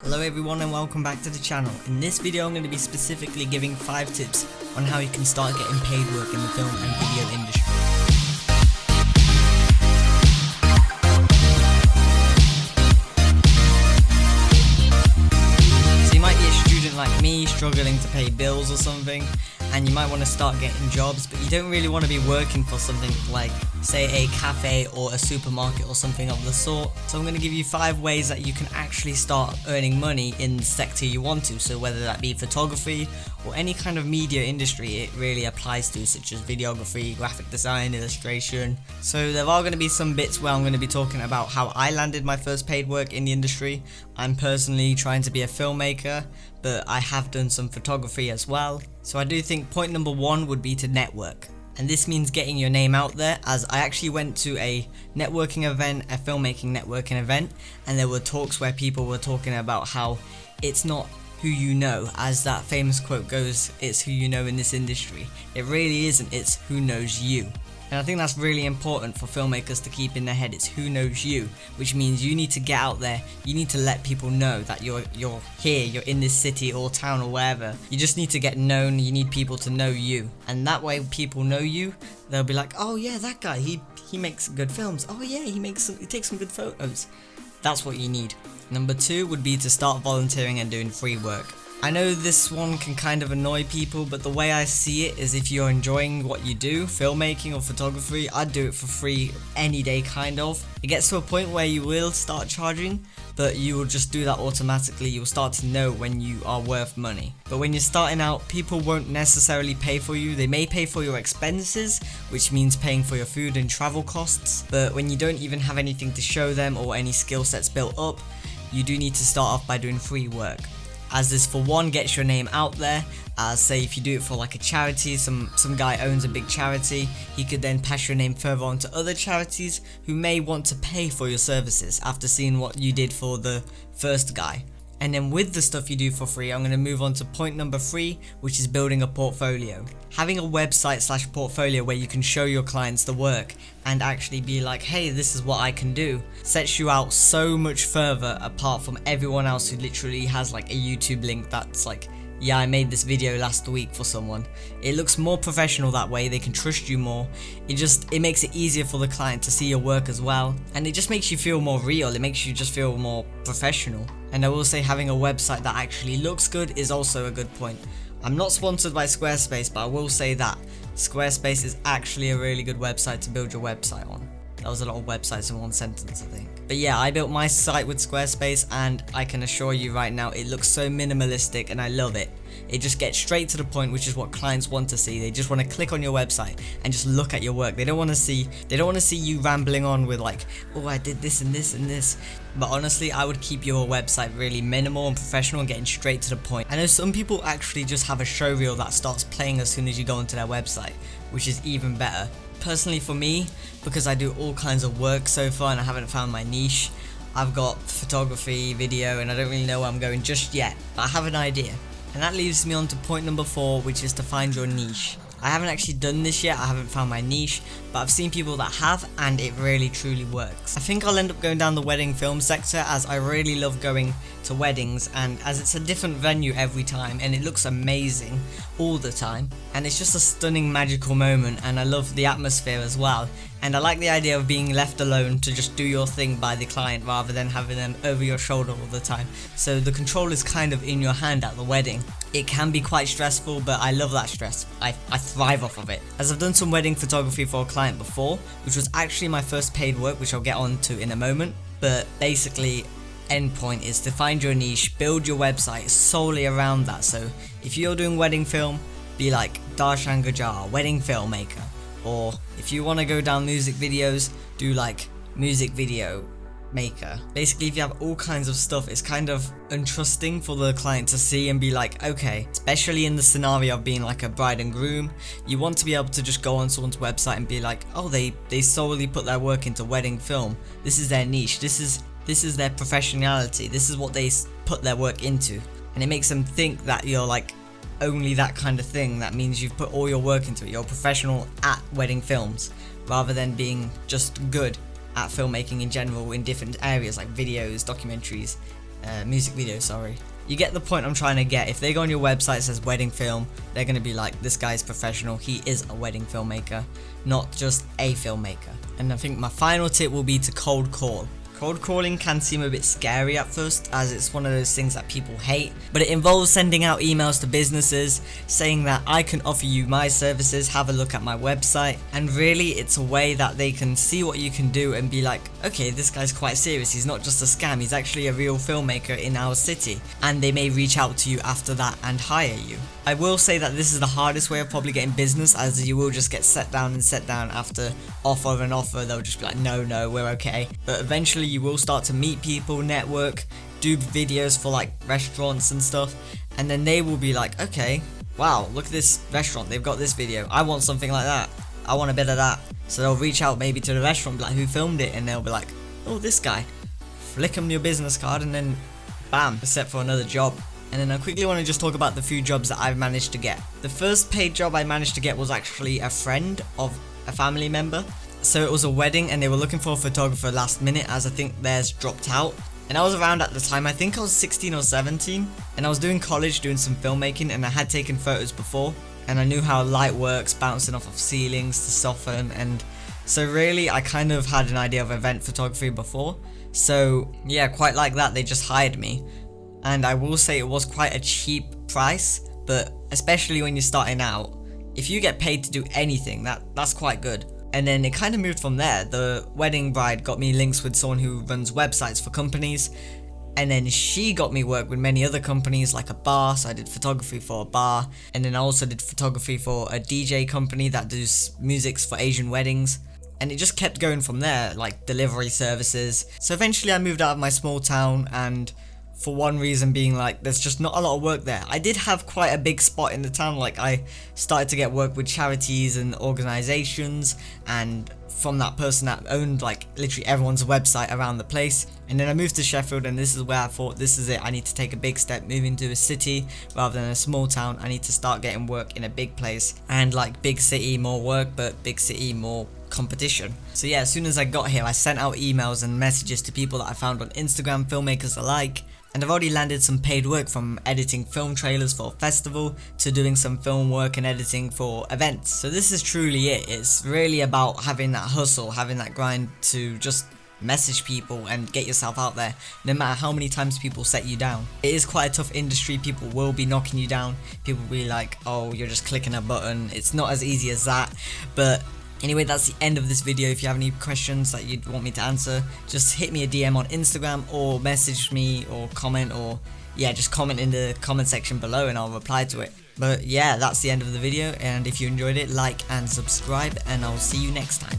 Hello everyone and welcome back to the channel. In this video I'm going to be specifically giving 5 tips on how you can start getting paid work in the film and video industry. So you might be a student like me struggling to pay bills or something, and you might want to start getting jobs, but you don't really want to be working for something like, say, a cafe or a supermarket or something of the sort. So I'm going to give you 5 ways that you can actually start earning money in the sector you want to. So whether that be photography or any kind of media industry it really applies to, such as videography, graphic design, illustration. So there are going to be some bits where I'm going to be talking about how I landed my first paid work in the industry. I'm personally trying to be a filmmaker, but I have done some photography as well. So I do think point number 1 would be to network. And this means getting your name out there, as I actually went to a networking event, a filmmaking networking event, and there were talks where people were talking about how it's not who you know, as that famous quote goes, it's who you know in this industry. It really isn't, it's who knows you. And I think that's really important for filmmakers to keep in their head. It's who knows you, which means you need to get out there. You need to let people know that you're here, you're in this city or town or wherever. You just need to get known. You need people to know you, and that way people know you. They'll be like, oh yeah, that guy, he makes good films. Oh yeah, he takes some good photos. That's what you need. Number 2 would be to start volunteering and doing free work. I know this one can kind of annoy people, but the way I see it is, if you're enjoying what you do, filmmaking or photography, I'd do it for free any day kind of. It gets to a point where you will start charging, but you will just do that automatically. You'll start to know when you are worth money. But when you're starting out, people won't necessarily pay for you. They may pay for your expenses, which means paying for your food and travel costs. But when you don't even have anything to show them or any skill sets built up, you do need to start off by doing free work, as this for one gets your name out there. As say if you do it for like a charity, some guy owns a big charity, he could then pass your name further on to other charities who may want to pay for your services after seeing what you did for the first guy. And then with the stuff you do for free, I'm going to move on to point number 3, which is building a portfolio. Having a website / portfolio where you can show your clients the work and actually be like, hey, this is what I can do, sets you out so much further apart from everyone else who literally has like a YouTube link that's like, yeah, I made this video last week for someone. It looks more professional that way. They can trust you more. It makes it easier for the client to see your work as well, and it just makes you feel more real. It makes you just feel more professional. And I will say, having a website that actually looks good is also a good point. I'm not sponsored by Squarespace, but I will say that Squarespace is actually a really good website to build your website on. That was a lot of websites in one sentence, I think. But yeah, I built my site with Squarespace, and I can assure you right now, it looks so minimalistic and I love it. It just gets straight to the point, which is what clients want to see. They just want to click on your website and just look at your work. They don't want to see you rambling on with like, oh, I did this and this and this. But honestly, I would keep your website really minimal and professional and getting straight to the point. I know some people actually just have a show reel that starts playing as soon as you go onto their website, which is even better. Personally for me, because I do all kinds of work so far and I haven't found my niche, I've got photography, video, and I don't really know where I'm going just yet, but I have an idea. And that leads me on to point number 4, which is to find your niche. I haven't actually done this yet, I haven't found my niche, but I've seen people that have, and it really truly works. I think I'll end up going down the wedding film sector, as I really love going to weddings, and as it's a different venue every time and it looks amazing all the time, and it's just a stunning magical moment, and I love the atmosphere as well. And I like the idea of being left alone to just do your thing by the client rather than having them over your shoulder all the time. So the control is kind of in your hand at the wedding. It can be quite stressful, but I love that stress. I thrive off of it. As I've done some wedding photography for a client before, which was actually my first paid work, which I'll get on to in a moment. But basically, end point is to find your niche, build your website solely around that. So if you're doing wedding film, be like Darshan Gajar, wedding filmmaker. Or if you want to go down music videos, do like music video maker. Basically, if you have all kinds of stuff, it's kind of untrusting for the client to see and be like, okay, especially in the scenario of being like a bride and groom, you want to be able to just go on someone's website and be like, oh, they solely put their work into wedding film. This is their niche. This is their professionality. This is what they put their work into. And it makes them think that you're like only that kind of thing. That means you've put all your work into it. You're a professional at wedding films, rather than being just good at filmmaking in general in different areas like videos, documentaries, music video, sorry. You get the point I'm trying to get. If they go on your website, it says wedding film, they're going to be like, this guy's professional, he is a wedding filmmaker, not just a filmmaker. And I think my final tip will be to cold call. Cold calling can seem a bit scary at first, as it's one of those things that people hate, but it involves sending out emails to businesses saying that I can offer you my services, have a look at my website, and really it's a way that they can see what you can do and be like, okay, this guy's quite serious, he's not just a scam, he's actually a real filmmaker in our city, and they may reach out to you after that and hire you. I will say that this is the hardest way of probably getting business, as you will just get set down after offer and offer. They'll just be like, no, we're okay. But eventually you will start to meet people, network, do videos for like restaurants and stuff, and then they will be like, okay, wow, look at this restaurant, they've got this video, I want something like that, I want a bit of that. So they'll reach out maybe to the restaurant, be like, who filmed it? And they'll be like, oh, this guy. Flick them your business card and then bam, set for another job. And then I quickly want to just talk about the few jobs that I've managed to get. The first paid job I managed to get was actually a friend of a family member. So it was a wedding and they were looking for a photographer last minute, as I think theirs dropped out. And I was around at the time, I think I was 16 or 17, and I was doing college doing some filmmaking, and I had taken photos before, and I knew how light works, bouncing off of ceilings to soften, and so really I kind of had an idea of event photography before. So yeah, quite like that, they just hired me. And I will say it was quite a cheap price, but especially when you're starting out, if you get paid to do anything, that's quite good. And then it kind of moved from there. The wedding bride got me links with someone who runs websites for companies, and then she got me work with many other companies like a bar, so I did photography for a bar, and then I also did photography for a DJ company that does music for Asian weddings. And it just kept going from there, like delivery services. So eventually I moved out of my small town, and for one reason being like there's just not a lot of work there. I did have quite a big spot in the town, like I started to get work with charities and organizations, and from that person that owned like literally everyone's website around the place. And then I moved to Sheffield, and this is where I thought, this is it, I need to take a big step, moving to a city rather than a small town. I need to start getting work in a big place, and like big city more work, but big city more competition. So yeah, as soon as I got here I sent out emails and messages to people that I found on Instagram, filmmakers alike, and I've already landed some paid work, from editing film trailers for a festival to doing some film work and editing for events. So this is truly it. It's really about having that hustle, having that grind to just message people and get yourself out there, no matter how many times people set you down. It is quite a tough industry, people will be knocking you down, people will be like, oh, you're just clicking a button. It's not as easy as that. But anyway, that's the end of this video. If you have any questions that you'd want me to answer, just hit me a DM on Instagram or message me or comment, or yeah, just comment in the comment section below and I'll reply to it. But yeah, that's the end of the video, and if you enjoyed it, like and subscribe, and I'll see you next time.